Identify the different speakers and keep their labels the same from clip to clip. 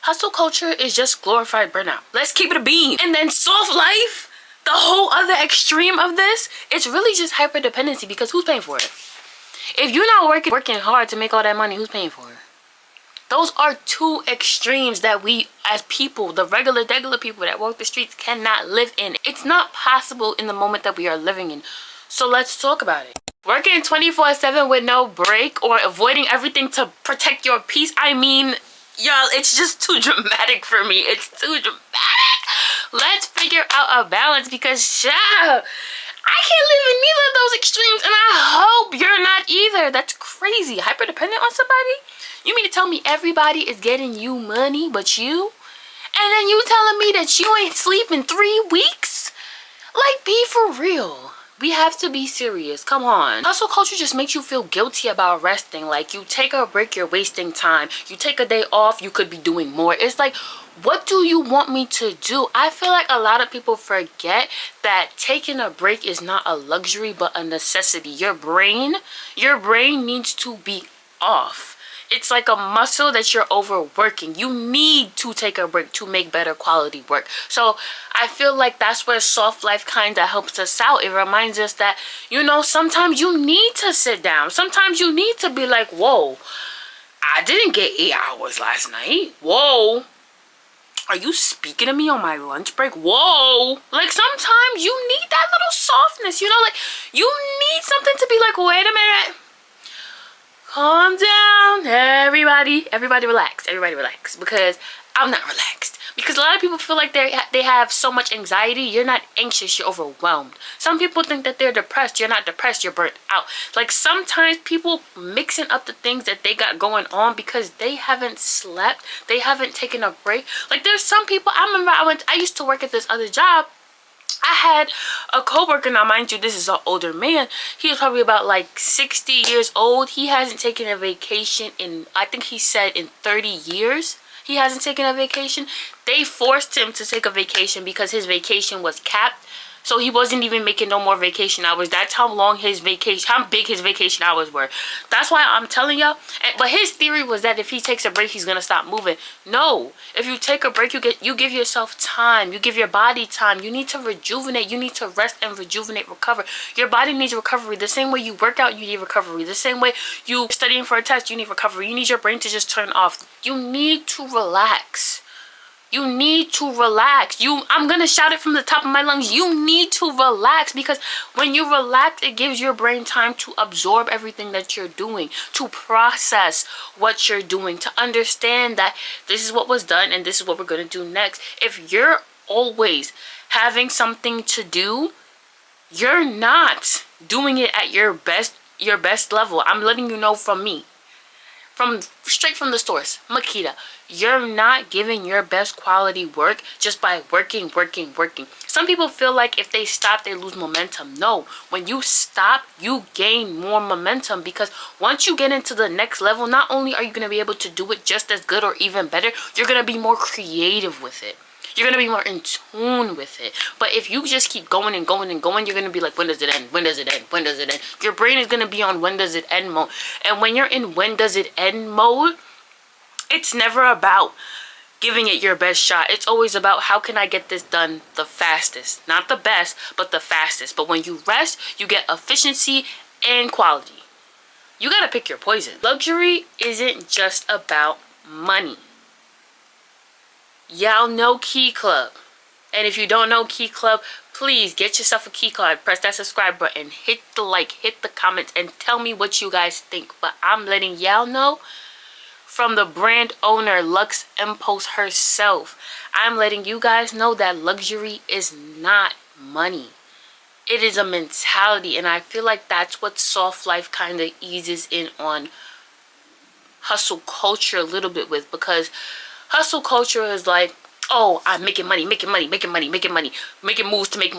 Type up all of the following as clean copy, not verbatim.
Speaker 1: Hustle culture is just glorified burnout. Let's keep it a beam. And then soft life, the whole other extreme of this, it's really just hyper dependency, because who's paying for it? If you're not working hard to make all that money, who's paying for it? Those are two extremes that we as people, the regular people that walk the streets, cannot live in. It's not possible in the moment that we are living in. So let's talk about it. Working 24/7 with no break, or avoiding everything to protect your peace. I mean, y'all, it's just too dramatic for me. It's too dramatic. Let's figure out a balance, because child, I can't live in neither of those extremes, and I hope you're not either. That's crazy. Hyper dependent on somebody? You mean to tell me everybody is getting you money but you? And then you telling me that you ain't sleep in 3 weeks? Like, be for real. We have to be serious. Come on. Hustle culture just makes you feel guilty about resting. Like, you take a break, you're wasting time. You take a day off, you could be doing more. It's like, what do you want me to do? I feel like a lot of people forget that taking a break is not a luxury but a necessity. Your brain needs to be off. It's like a muscle that you're overworking. You need to take a break to make better quality work. So I feel like that's where soft life kind of helps us out. It reminds us that, you know, sometimes you need to sit down. Sometimes you need to be like, whoa, I didn't get 8 hours last night. Whoa. Are you speaking to me on my lunch break? Whoa. Like, sometimes you need that little softness, you know, like you need something to be like, wait a minute. Calm down, everybody relax, because I'm not relaxed. Because a lot of people feel like they have so much anxiety. You're not anxious, you're overwhelmed. Some people think that they're depressed. You're not depressed, you're burnt out. Like, sometimes people mixing up the things that they got going on because they haven't slept, they haven't taken a break. Like, there's some people, I remember I used to work at this other job. I had a coworker, now mind you, this is an older man. He was probably about like 60 years old. He hasn't taken a vacation in, I think he said, in 30 years. He hasn't taken a vacation. They forced him to take a vacation because his vacation was capped. So he wasn't even making no more vacation hours. That's how long his vacation, how big his vacation hours were. That's why I'm telling y'all. But his theory was that if he takes a break, he's gonna stop moving. No, if you take a break, you give yourself time. You give your body time. You need to rejuvenate. You need to rest and rejuvenate, recover. Your body needs recovery. The same way you work out, you need recovery. The same way you studying for a test, you need recovery. You need your brain to just turn off. You need to relax. You need to relax. I'm gonna shout it from the top of my lungs. You need to relax, because when you relax, it gives your brain time to absorb everything that you're doing, to process what you're doing, to understand that this is what was done and this is what we're gonna do next. If you're always having something to do, you're not doing it at your best level. I'm letting you know from me. Straight from the source, Makita, you're not giving your best quality work just by working. Some people feel like if they stop, they lose momentum. No, when you stop, you gain more momentum, because once you get into the next level, not only are you going to be able to do it just as good or even better, you're going to be more creative with it. You're going to be more in tune with it. But if you just keep going and going and going, you're going to be like, when does it end? When does it end? When does it end? Your brain is going to be on when does it end mode. And when you're in when does it end mode, it's never about giving it your best shot. It's always about, how can I get this done the fastest? Not the best, but the fastest. But when you rest, you get efficiency and quality. You got to pick your poison. Luxury isn't just about money. Y'all know Key Club. And if you don't know Key Club, please get yourself a key card. Press that subscribe button. Hit the like. Hit the comments. And tell me what you guys think. But I'm letting y'all know, from the brand owner, luxempulse herself, I'm letting you guys know that luxury is not money. It is a mentality. And I feel like that's what soft life kind of eases in on hustle culture a little bit with. Because hustle culture is like, oh, I'm making money, making moves to make money, making moves to make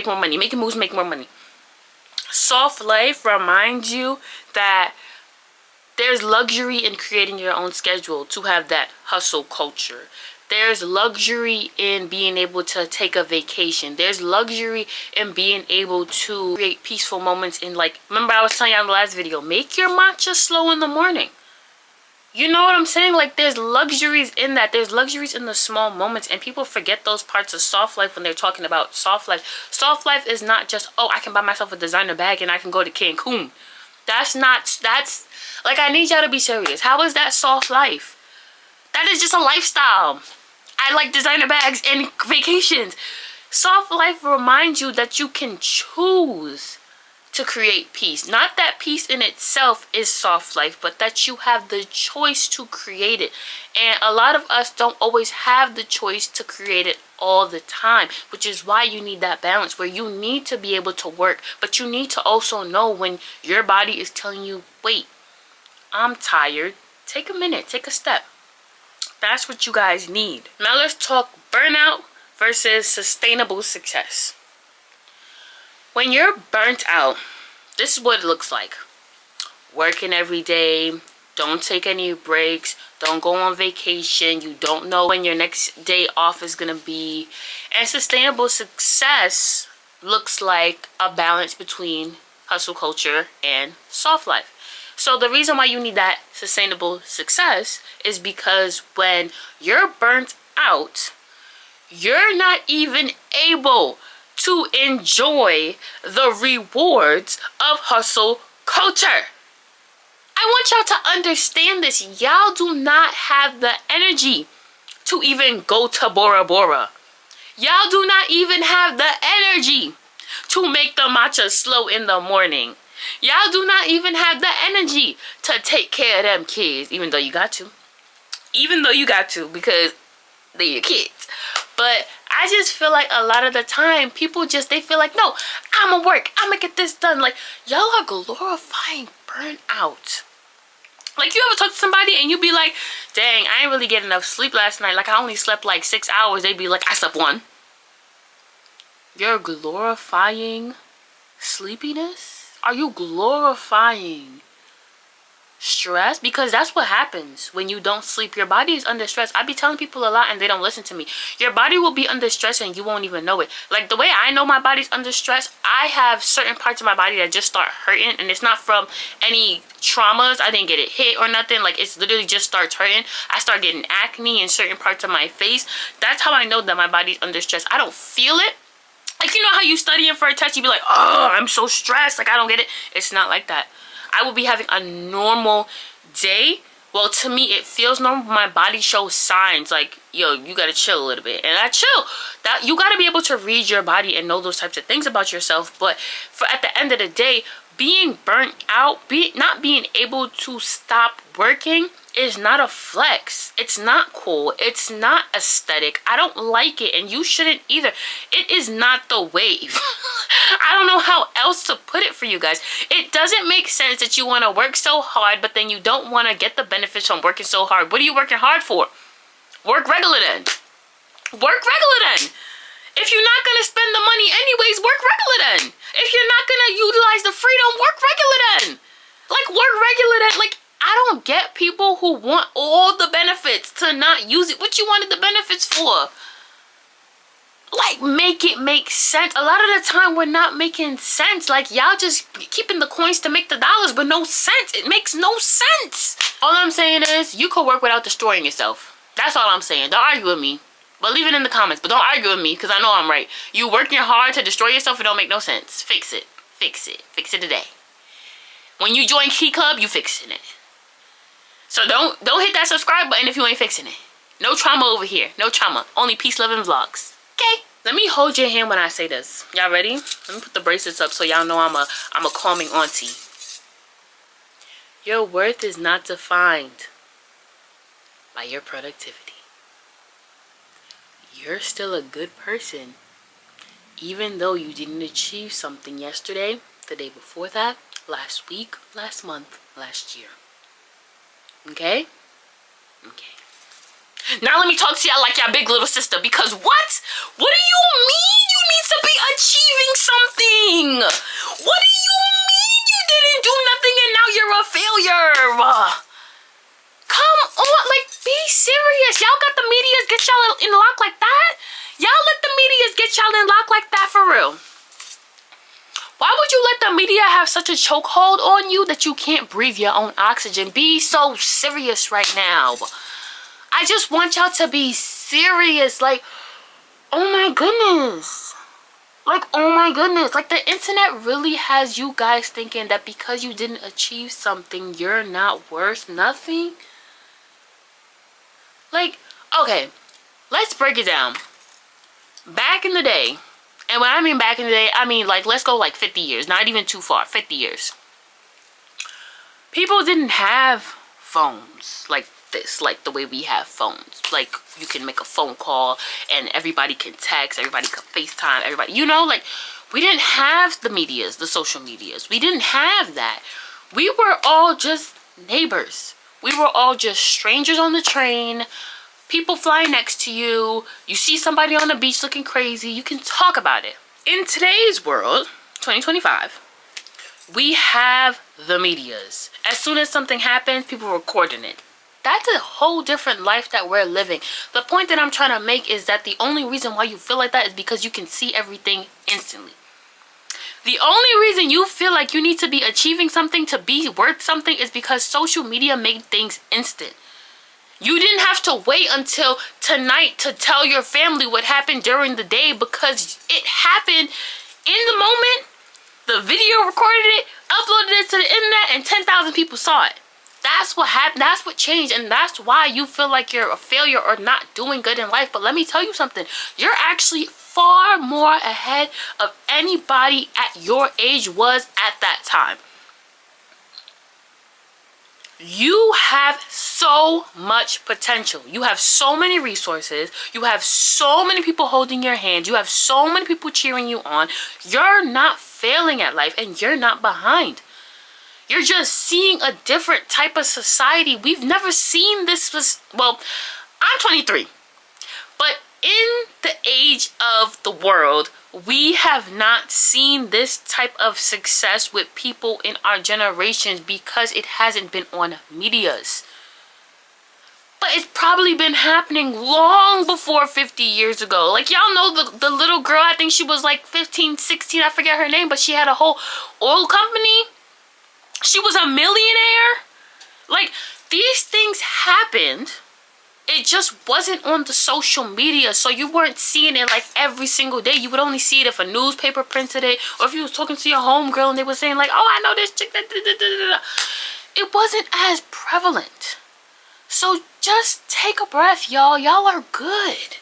Speaker 1: more money, making moves to make more money. Soft life reminds you that there's luxury in creating your own schedule to have that hustle culture. There's luxury in being able to take a vacation. There's luxury in being able to create peaceful moments in, like, remember I was telling you in the last video, make your matcha slow in the morning. You know what I'm saying? Like, there's luxuries in that. There's luxuries in the small moments, and people forget those parts of soft life when they're talking about soft life. Soft life is not just, oh, I can buy myself a designer bag and I can go to Cancun. That's like, I need y'all to be serious. How is that soft life? That is just a lifestyle. I like designer bags and vacations. Soft life reminds you that you can choose to create peace. Not that peace in itself is soft life, but that you have the choice to create it. And a lot of us don't always have the choice to create it all the time, which is why you need that balance where you need to be able to work, but you need to also know when your body is telling you, wait, I'm tired. Take a minute, take a step. That's what you guys need. Now let's talk burnout versus sustainable success. When you're burnt out, this is what it looks like. Working every day, don't take any breaks, don't go on vacation, you don't know when your next day off is gonna be. And sustainable success looks like a balance between hustle culture and soft life. So the reason why you need that sustainable success is because when you're burnt out, you're not even able to enjoy the rewards of hustle culture. I want y'all to understand this. Y'all do not have the energy to even go to Bora Bora. Y'all do not even have the energy to make the matcha slow in the morning. Y'all do not even have the energy to take care of them kids, even though you got to. Even though you got to, because they're your kids. But I just feel like a lot of the time, people just, they feel like, no, I'ma work, I'ma get this done. Like, y'all are glorifying burnout. Like, you ever talk to somebody and you be like, dang, I ain't really get enough sleep last night. Like, I only slept like 6 hours. They'd be like, I slept 1. You're glorifying sleepiness? Are you glorifying stress? Because that's what happens when you don't sleep. Your body is under stress. I be telling people a lot and they don't listen to me. Your body will be under stress and you won't even know it. Like, the way I know my body's under stress, I have certain parts of my body that just start hurting, and it's not from any traumas. I didn't get it hit or nothing. Like, it's literally just starts hurting. I start getting acne in certain parts of my face. That's how I know that my body's under stress. I don't feel it. Like, you know how you studying for a test, you be like, oh, I'm so stressed, like, I don't get it. It's not like that. I will be having a normal day. Well, to me, it feels normal. My body shows signs like, yo, you gotta chill a little bit. And I chill. That you gotta be able to read your body and know those types of things about yourself. But for at the end of the day, being burnt out, not being able to stop working is not a flex. It's not cool. It's not aesthetic. I don't like it, and you shouldn't either. It is not the wave. I don't know how else to put it for you guys. It doesn't make sense that you want to work so hard, but then you don't want to get the benefits from working so hard. What are you working hard for? Work regular then. Work regular then. If you're not going to spend the money anyways, work regular then. If you're not going to utilize the freedom, work regular then. Like, work regular then. Like, I don't get people who want all the benefits to not use it. What you wanted the benefits for? Like, make it make sense. A lot of the time, we're not making sense. Like, y'all just keeping the coins to make the dollars, but no sense. It makes no sense. All I'm saying is, you could work without destroying yourself. That's all I'm saying. Don't argue with me. But leave it in the comments. But don't argue with me, because I know I'm right. You working hard to destroy yourself, it don't make no sense. Fix it. Fix it. Fix it today. When you join Key Club, you fixing it. So don't hit that subscribe button if you ain't fixing it. No trauma over here. No trauma. Only peace, love, and vlogs. Okay? Let me hold your hand when I say this. Y'all ready? Let me put the bracelets up so y'all know I'm a calming auntie. Your worth is not defined by your productivity. You're still a good person, even though you didn't achieve something yesterday, the day before that, last week, last month, last year. Okay? Okay. Now let me talk to y'all like y'all big little sister, because what? What do you mean you need to be achieving something? What do you mean you didn't do nothing and now you're a failure? Come on, like, be serious. Y'all got the medias get y'all in lock like that? Y'all let the medias get y'all in lock like that for real? Why would you let the media have such a chokehold on you that you can't breathe your own oxygen? Be so serious right now. I just want y'all to be serious. Like, oh my goodness. Like, oh my goodness. Like, the internet really has you guys thinking that because you didn't achieve something, you're not worth nothing. Like, okay, let's break it down. Back in the day, and when I mean back in the day, I mean, like, let's go like 50 years. Not even too far. 50 years. People didn't have phones like this, like the way we have phones. Like, you can make a phone call and everybody can text, everybody can FaceTime, everybody, you know, like, we didn't have the medias, the social medias. We didn't have that. We were all just neighbors. We were all just strangers on the train. People flying next to you. You see somebody on the beach looking crazy. You can talk about it. In today's world, 2025, we have the medias. As soon as something happens, people are recording it. That's a whole different life that we're living. The point that I'm trying to make is that the only reason why you feel like that is because you can see everything instantly. The only reason you feel like you need to be achieving something to be worth something is because social media made things instant. You didn't have to wait until tonight to tell your family what happened during the day because it happened in the moment. The video recorded it, uploaded it to the internet, and 10,000 people saw it. That's what happened. That's what changed, and that's why you feel like you're a failure or not doing good in life. But let me tell you something. You're actually far more ahead of anybody at your age was at that time. You have so much potential. You have so many resources. You have so many people holding your hand. You have so many people cheering you on. You're not failing at life and you're not behind. You're just seeing a different type of society. We've never seen this. Well, I'm 23. But in the age of the world, we have not seen this type of success with people in our generations because it hasn't been on medias. But it's probably been happening long before 50 years ago. Like, y'all know the little girl, I think she was like 15, 16, I forget her name, but she had a whole oil company. She was a millionaire. Like, these things happened. It just wasn't on the social media, so you weren't seeing it like every single day. You would only see it if a newspaper printed it, or if you was talking to your homegirl and they were saying like, oh, I know this chick. It wasn't as prevalent. So just take a breath, y'all. Y'all are good.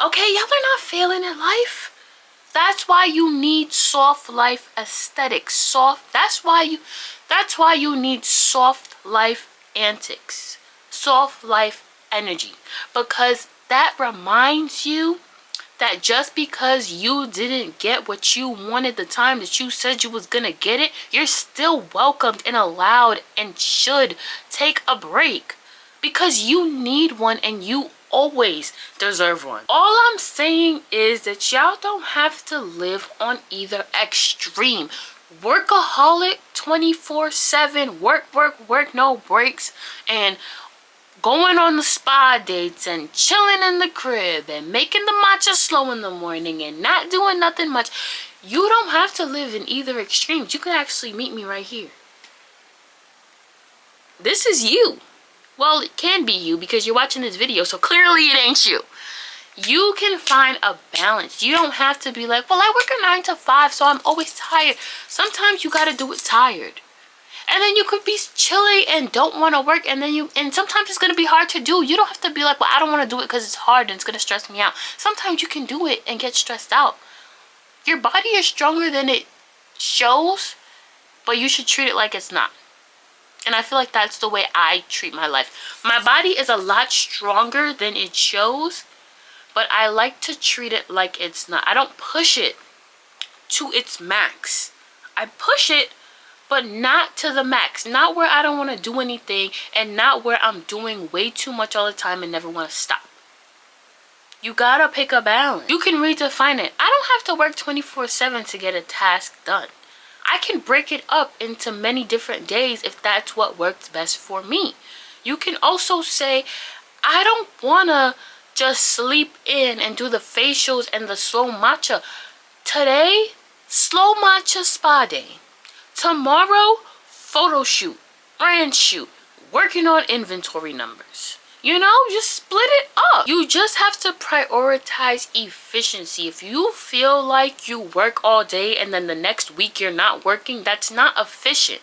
Speaker 1: Okay, y'all are not failing in life. That's why you need soft life aesthetics. That's why you need soft life antics. Soft life energy, because that reminds you that just because you didn't get what you wanted the time that you said you was gonna get it, you're still welcomed and allowed and should take a break, because you need one and you always deserve one. All I'm saying is that y'all don't have to live on either extreme. Workaholic 24/7, work, no breaks, and going on the spa dates and chilling in the crib and making the matcha slow in the morning and not doing nothing much. You don't have to live in either extremes. You can actually meet me right here. This is you. Well, it can be you because you're watching this video, so clearly it ain't you. You can find a balance. You don't have to be like, well, I work a 9 to 5, so I'm always tired. Sometimes you gotta do it tired. And then you could be chilly and don't want to work, and sometimes it's going to be hard to do. You don't have to be like, well, I don't want to do it because it's hard and it's going to stress me out. Sometimes you can do it and get stressed out. Your body is stronger than it shows, but you should treat it like it's not. And I feel like that's the way I treat my life. My body is a lot stronger than it shows, but I like to treat it like it's not. I don't push it to its max. I push it, but not to the max. Not where I don't want to do anything, and not where I'm doing way too much all the time and never want to stop. You gotta pick a balance. You can redefine it. I don't have to work 24/7 to get a task done. I can break it up into many different days if that's what works best for me. You can also say, I don't wanna just sleep in and do the facials and the slow matcha. Today, slow matcha spa day. Tomorrow, photo shoot, brand shoot, working on inventory numbers. You know, just split it up. You just have to prioritize efficiency. If you feel like you work all day and then the next week you're not working, that's not efficient.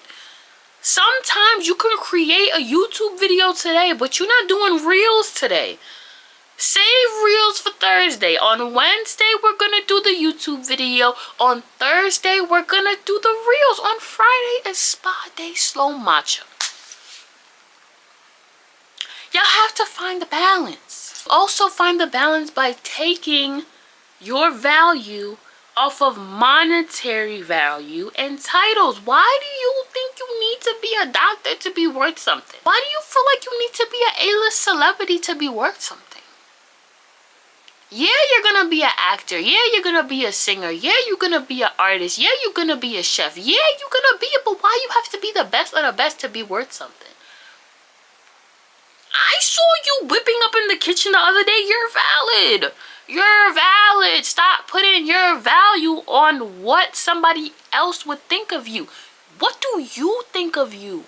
Speaker 1: Sometimes you can create a YouTube video today, but you're not doing reels today. Save reels for Thursday. On Wednesday, we're gonna do the YouTube video. On Thursday, we're gonna do the reels. On Friday is spa day, slow matcha. Y'all have to find the balance. Also find the balance by taking your value off of monetary value and titles. Why do you think you need to be a doctor to be worth something? Why do you feel like you need to be an A-list celebrity to be worth something? Yeah, you're gonna be an actor. Yeah, you're gonna be a singer. Yeah, you're gonna be an artist. Yeah, you're gonna be a chef. Yeah, you're gonna be it, but why you have to be the best of the best to be worth something? I saw you whipping up in the kitchen the other day. You're valid. You're valid. Stop putting your value on what somebody else would think of you. What do you think of you?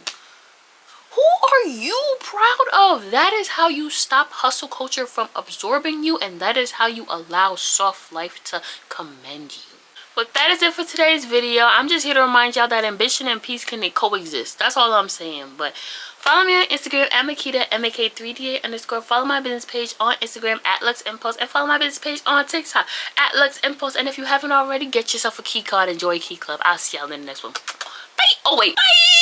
Speaker 1: Who are you proud of? That is how you stop hustle culture from absorbing you, and that is how you allow soft life to commend you. But that is it for today's video. I'm just here to remind y'all that ambition and peace can coexist. That's all I'm saying. But follow me on Instagram at Makita, MAK3DA_. Follow my business page on Instagram at luxempulse. And follow my business page on TikTok at luxempulse. And if you haven't already, get yourself a key card and join Key Club. I'll see y'all in the next one. Bye. Oh, wait. Bye.